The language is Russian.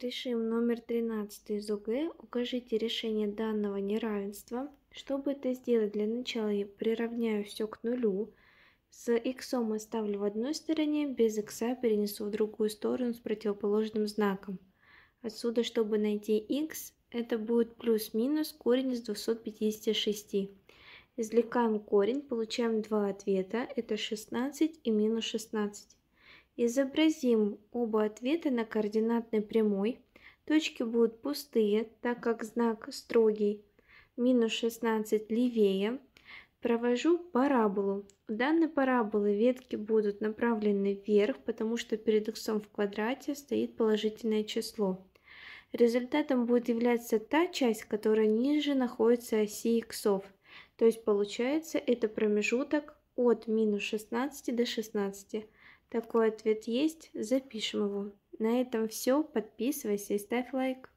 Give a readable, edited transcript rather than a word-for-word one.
Решим номер 13 из ОГЭ. Укажите решение данного неравенства. Чтобы это сделать, для начала я приравняю все к нулю. С х оставлю в одной стороне, без х перенесу в другую сторону с противоположным знаком. Отсюда, чтобы найти х, это будет плюс-минус корень из 256. Извлекаем корень, получаем два ответа, это 16 и минус 16. Изобразим оба ответа на координатной прямой. Точки будут пустые, так как знак строгий. Минус 16 левее. Провожу параболу. У данной параболы ветки будут направлены вверх, потому что перед х в квадрате стоит положительное число. Результатом будет являться та часть, которая ниже находится оси иксов. То есть получается это промежуток от минус 16 до 16. Такой ответ есть, запишем его. На этом все. Подписывайся и ставь лайк.